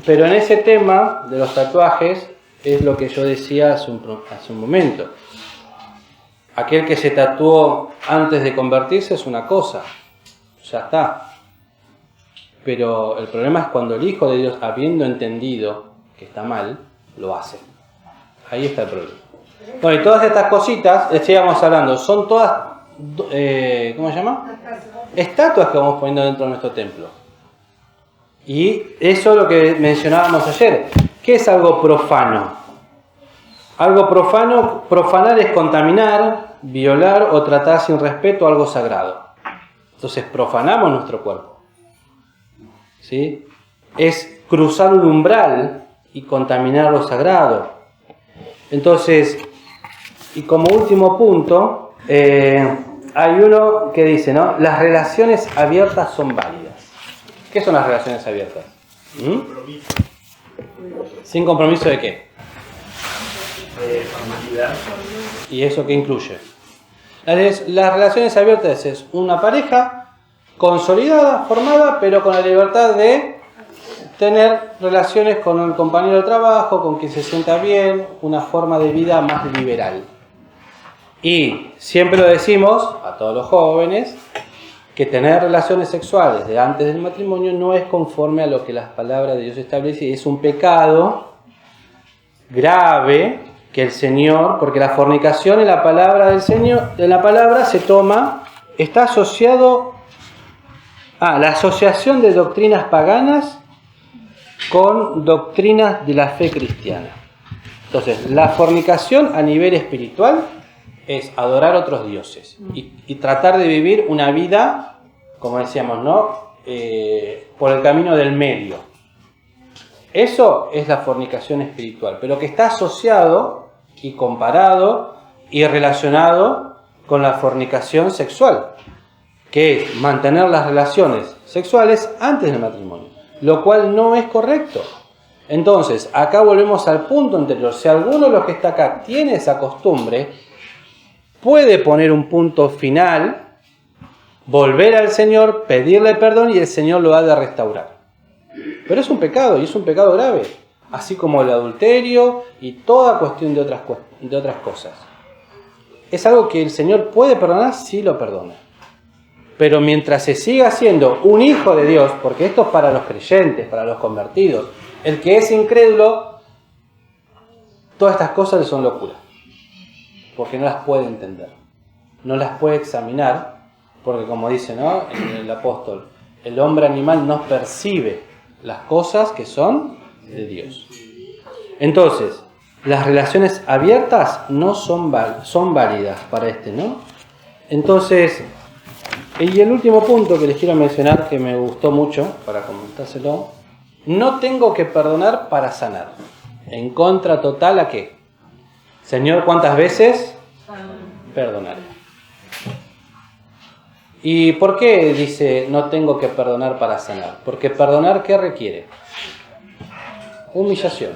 Pero en ese tema de los tatuajes es lo que yo decía hace un momento. Aquel que se tatuó antes de convertirse es una cosa, ya está. Pero el problema es cuando el Hijo de Dios, habiendo entendido que está mal, lo hace. Ahí está el problema. Bueno, y todas estas cositas, estábamos hablando, son todas, ¿cómo se llama? Estatuas que vamos poniendo dentro de nuestro templo. Y eso es lo que mencionábamos ayer. ¿Qué es algo profano? Algo profano, profanar es contaminar, violar o tratar sin respeto algo sagrado. Entonces profanamos nuestro cuerpo. ¿Sí? Es cruzar un umbral y contaminar lo sagrado. Entonces, y como último punto, hay uno que dice, ¿no? Las relaciones abiertas son válidas. ¿Qué son las relaciones abiertas?
Compromiso.
¿Sin compromiso de qué?
Formalidad.
¿Y eso qué incluye? Las relaciones abiertas es una pareja consolidada, formada, pero con la libertad de tener relaciones con el compañero de trabajo, con quien se sienta bien, una forma de vida más liberal. Y siempre lo decimos a todos los jóvenes, que tener relaciones sexuales de antes del matrimonio no es conforme a lo que las palabras de Dios establecen, es un pecado grave que el Señor, porque la fornicación en la palabra del Señor, de la palabra se toma, está asociado a la asociación de doctrinas paganas con doctrinas de la fe cristiana. Entonces, la fornicación a nivel espiritual es adorar a otros dioses y tratar de vivir una vida, como decíamos, ¿no? Por el camino del medio. Eso es la fornicación espiritual, pero que está asociado y comparado y relacionado con la fornicación sexual, que es mantener las relaciones sexuales antes del matrimonio, lo cual no es correcto. Entonces, acá volvemos al punto anterior. Si alguno de los que está acá tiene esa costumbre, puede poner un punto final, volver al Señor, pedirle perdón y el Señor lo ha de restaurar. Pero es un pecado y es un pecado grave, así como el adulterio y toda cuestión de otras cosas. Es algo que el Señor puede perdonar, sí lo perdona. Pero mientras se siga siendo un hijo de Dios, porque esto es para los creyentes, para los convertidos, el que es incrédulo, todas estas cosas le son locura. Porque no las puede entender, no las puede examinar, porque como dice, ¿no? El apóstol, el hombre animal no percibe las cosas que son de Dios. Entonces, las relaciones abiertas no son válidas para ¿no? Entonces, y el último punto que les quiero mencionar, que me gustó mucho, para comentárselo, no tengo que perdonar para sanar. En contra total ¿a qué? Señor, ¿cuántas veces? Perdonaré. ¿Y por qué dice no tengo que perdonar para sanar? Porque perdonar, ¿qué requiere? Humillación.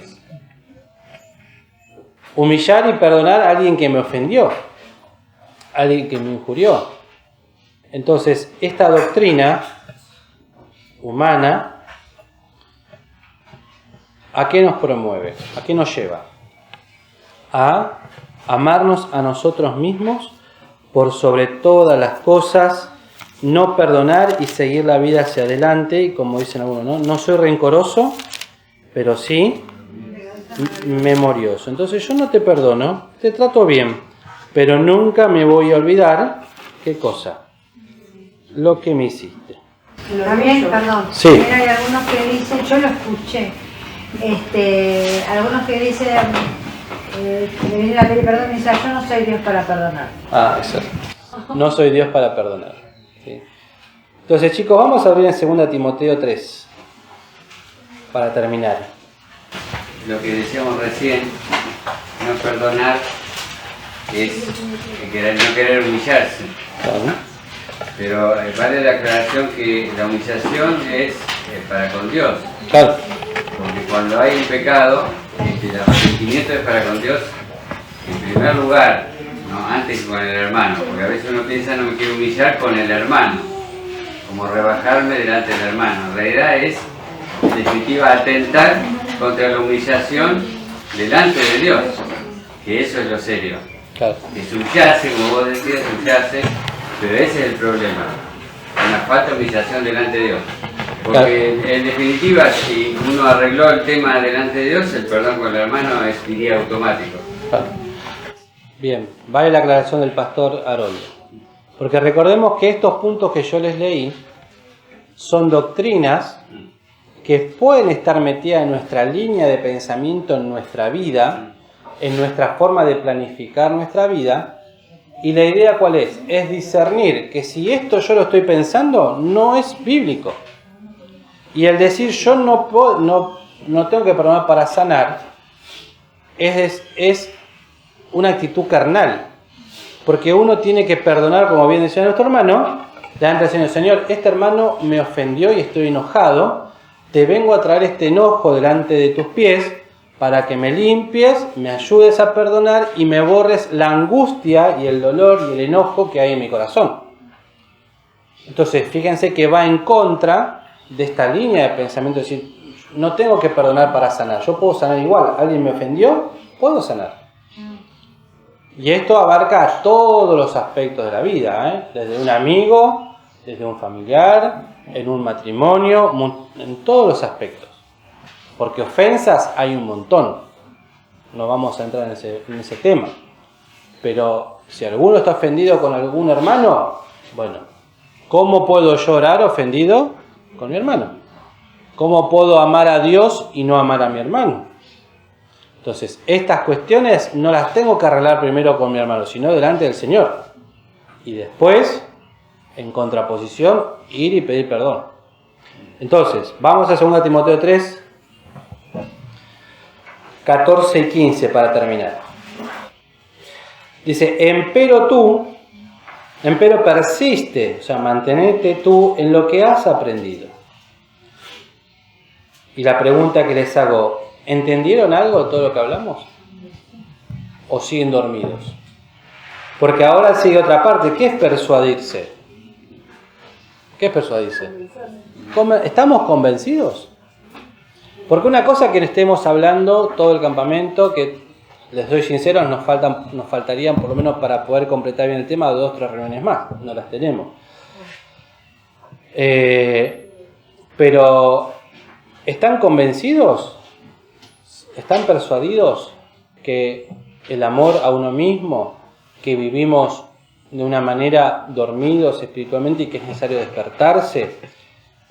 Humillar y perdonar a alguien que me ofendió, a alguien que me injurió. Entonces, esta doctrina humana, ¿a qué nos promueve? ¿A qué nos lleva? A amarnos a nosotros mismos por sobre todas las cosas, no perdonar y seguir la vida hacia adelante. Y como dicen algunos, no soy rencoroso, pero sí memorioso. Entonces yo no te perdono, te trato bien, pero nunca me voy a olvidar, ¿qué cosa? Lo que me hiciste.
También, perdón,
Sí.
también hay algunos que dicen, yo lo escuché,
algunos que dicen, que vienen a pedir perdón y dicen, yo no soy Dios para perdonar.
Ah, eso. No soy Dios para perdonar. ¿Sí? Entonces, chicos, vamos a abrir en 2 Timoteo 3 para terminar.
Lo que decíamos recién, no perdonar es no querer humillarse.
¿Sí?
Pero vale la aclaración que la humillación es para con Dios.
Claro.
Porque cuando hay un pecado, el arrepentimiento es para con Dios en primer lugar, ¿no? Antes que con el hermano. Porque a veces uno piensa, no me quiero humillar con el hermano, como rebajarme delante del hermano. En realidad es, en definitiva, atentar contra la humillación delante de Dios, que eso es lo serio.
Claro.
Que subyace, como vos decías, subyace, pero ese es el problema, una falta de humillación delante de Dios. Porque en definitiva, si uno arregló el tema delante de Dios, el perdón con el hermano iría automático.
Claro. Bien, vale la aclaración del pastor Haroldo. Porque recordemos que estos puntos que yo les leí son doctrinas que pueden estar metidas en nuestra línea de pensamiento, en nuestra vida, en nuestra forma de planificar nuestra vida. Y la idea ¿cuál es? Es discernir que si esto yo lo estoy pensando, no es bíblico. Y el decir yo no tengo que perdonar para sanar, es una actitud carnal. Porque uno tiene que perdonar, como bien decía nuestro hermano, delante del Señor. Señor, este hermano me ofendió y estoy enojado. Te vengo a traer este enojo delante de tus pies para que me limpies, me ayudes a perdonar y me borres la angustia y el dolor y el enojo que hay en mi corazón. Entonces, fíjense que va en contra de esta línea de pensamiento, es decir, no tengo que perdonar para sanar, yo puedo sanar igual, alguien me ofendió, puedo sanar. Y esto abarca todos los aspectos de la vida, desde un amigo, desde un familiar, en un matrimonio, en todos los aspectos. Porque ofensas hay un montón. No vamos a entrar en ese tema. Pero si alguno está ofendido con algún hermano, bueno, ¿cómo puedo yo orar ofendido con mi hermano? ¿Cómo puedo amar a Dios y no amar a mi hermano? Entonces, estas cuestiones no las tengo que arreglar primero con mi hermano, sino delante del Señor. Y después, en contraposición, ir y pedir perdón. Entonces, vamos a 2 Timoteo 3, 14 y 15 para terminar. Dice, empero persiste, o sea, mantenete tú en lo que has aprendido. Y la pregunta que les hago, ¿entendieron algo de todo lo que hablamos? ¿O siguen dormidos? Porque ahora sigue otra parte, ¿qué es persuadirse? ¿Qué es persuadirse? ¿Estamos convencidos? Porque una cosa que estemos hablando todo el campamento, que les doy sinceros, nos faltarían por lo menos para poder completar bien el tema 2 o 3 reuniones más, no las tenemos. Pero, ¿están convencidos? ¿Están persuadidos que el amor a uno mismo, que vivimos de una manera dormidos espiritualmente y que es necesario despertarse,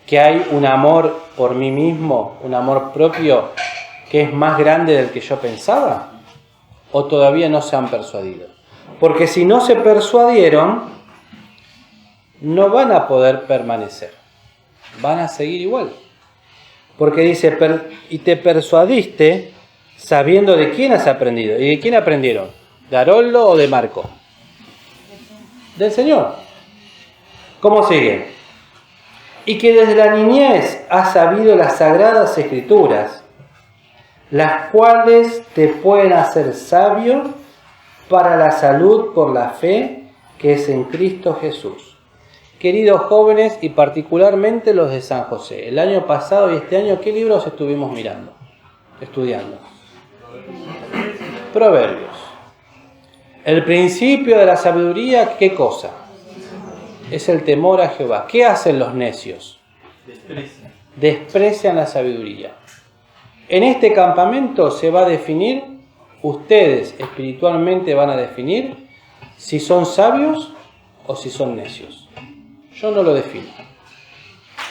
que hay un amor por mí mismo, un amor propio que es más grande del que yo pensaba? ¿O todavía no se han persuadido? Porque si no se persuadieron, no van a poder permanecer, van a seguir igual. Porque dice, y te persuadiste sabiendo de quién has aprendido. ¿Y de quién aprendieron? ¿De Haroldo o de Marco? Del Señor. ¿Cómo sigue? Y que desde la niñez has sabido las sagradas escrituras, las cuales te pueden hacer sabio para la salud por la fe que es en Cristo Jesús. Queridos jóvenes y particularmente los de San José, el año pasado y este año, ¿qué libros estuvimos estudiando? Proverbios. El principio de la sabiduría, ¿qué cosa? Es el temor a Jehová. ¿Qué hacen los necios? Desprecian la sabiduría. En este campamento se va a definir, ustedes espiritualmente van a definir si son sabios o si son necios. Yo no lo defino.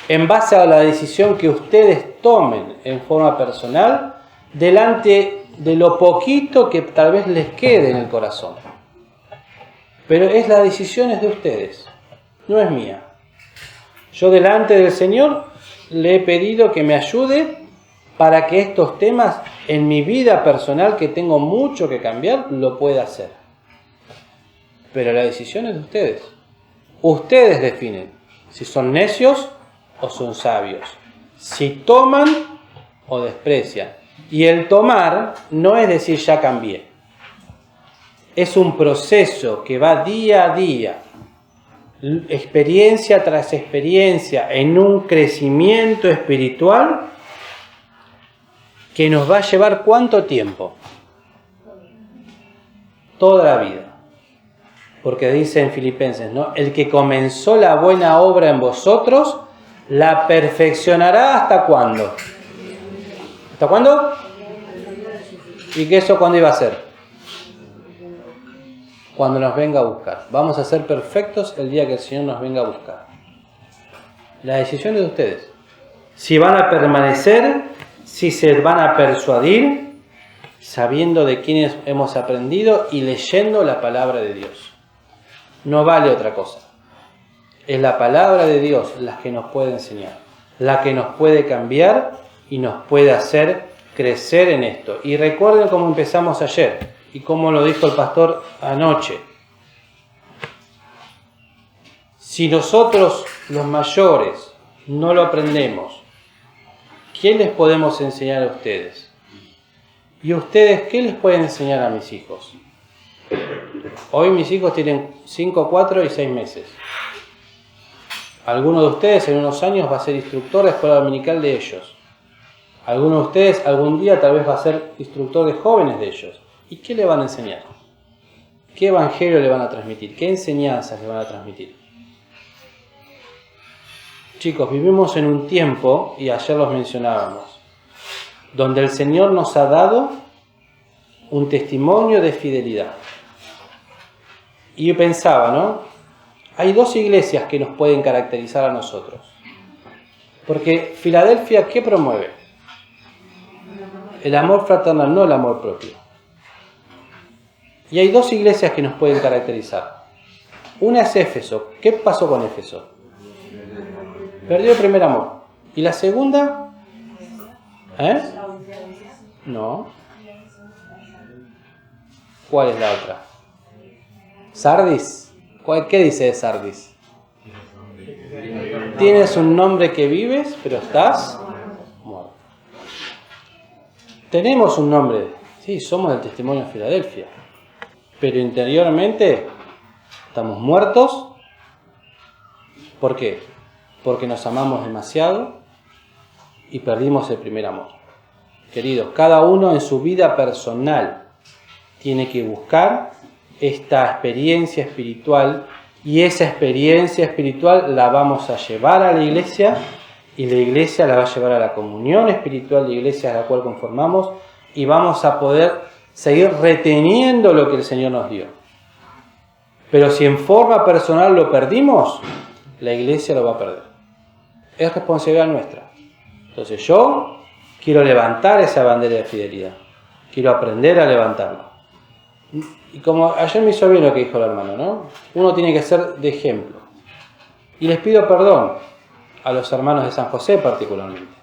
en base a la decisión que ustedes tomen en forma personal, delante de lo poquito que tal vez les quede en el corazón. Pero la decisión es de ustedes, no es mía. Yo delante del Señor le he pedido que me ayude para que estos temas en mi vida personal, que tengo mucho que cambiar, lo pueda hacer. Pero la decisión es de ustedes. Ustedes definen si son necios o son sabios, si toman o desprecian. Y el tomar no es decir ya cambié. Es un proceso que va día a día, experiencia tras experiencia, en un crecimiento espiritual que nos va a llevar ¿cuánto tiempo? Toda la vida. Porque dice en Filipenses, ¿no? El que comenzó la buena obra en vosotros, la perfeccionará ¿hasta cuándo? ¿Hasta cuándo? ¿Y que eso cuándo iba a ser? Cuando nos venga a buscar. Vamos a ser perfectos el día que el Señor nos venga a buscar. La decisión es de ustedes. Si van a permanecer, si se van a persuadir, sabiendo de quiénes hemos aprendido y leyendo la palabra de Dios. No vale otra cosa. Es la palabra de Dios la que nos puede enseñar, la que nos puede cambiar y nos puede hacer crecer en esto. Y recuerden cómo empezamos ayer y cómo lo dijo el pastor anoche. Si nosotros, los mayores, no lo aprendemos, ¿qué les podemos enseñar a ustedes? ¿Y ustedes qué les pueden enseñar a mis hijos? Hoy mis hijos tienen 5, 4 y 6 meses. Alguno de ustedes en unos años va a ser instructor de escuela dominical de ellos. Alguno de ustedes algún día tal vez va a ser instructor de jóvenes de ellos. ¿Y qué le van a enseñar? ¿Qué evangelio le van a transmitir? ¿Qué enseñanzas le van a transmitir? Chicos, vivimos en un tiempo, y ayer los mencionábamos, donde el Señor nos ha dado un testimonio de fidelidad. Y yo pensaba, ¿no? Hay dos iglesias que nos pueden caracterizar a nosotros. Porque Filadelfia, ¿qué promueve? El amor fraternal, no el amor propio. Y hay dos iglesias que nos pueden caracterizar. Una es Éfeso. ¿Qué pasó con Éfeso? Perdió el primer amor. ¿Y la segunda? No. ¿Cuál es la otra? ¿Sardis? ¿Qué dice de Sardis? Tienes un nombre que vives, pero estás muerto. Tenemos un nombre. Sí, somos del testimonio de Filadelfia. Pero interiormente estamos muertos. ¿Por qué? Porque nos amamos demasiado y perdimos el primer amor. Queridos, cada uno en su vida personal tiene que buscar esta experiencia espiritual, y esa experiencia espiritual la vamos a llevar a la iglesia, y la iglesia la va a llevar a la comunión espiritual de iglesia a la cual conformamos, y vamos a poder seguir reteniendo lo que el Señor nos dio. Pero si en forma personal lo perdimos, la iglesia lo va a perder. Es responsabilidad nuestra. Entonces yo quiero levantar esa bandera de fidelidad. Quiero aprender a levantarla. Y como ayer me hizo bien lo que dijo el hermano, ¿no? Uno tiene que ser de ejemplo. Y les pido perdón a los hermanos de San José particularmente,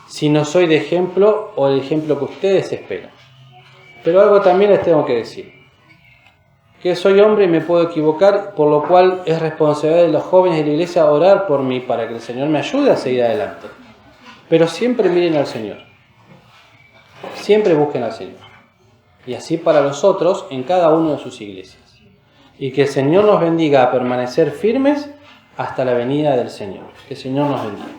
si no soy de ejemplo o el ejemplo que ustedes esperan. Pero algo también les tengo que decir. Que soy hombre y me puedo equivocar, por lo cual es responsabilidad de los jóvenes de la iglesia orar por mí para que el Señor me ayude a seguir adelante. Pero siempre miren al Señor. Siempre busquen al Señor. Y así para los otros en cada una de sus iglesias. Y que el Señor nos bendiga a permanecer firmes hasta la venida del Señor. Que el Señor nos bendiga.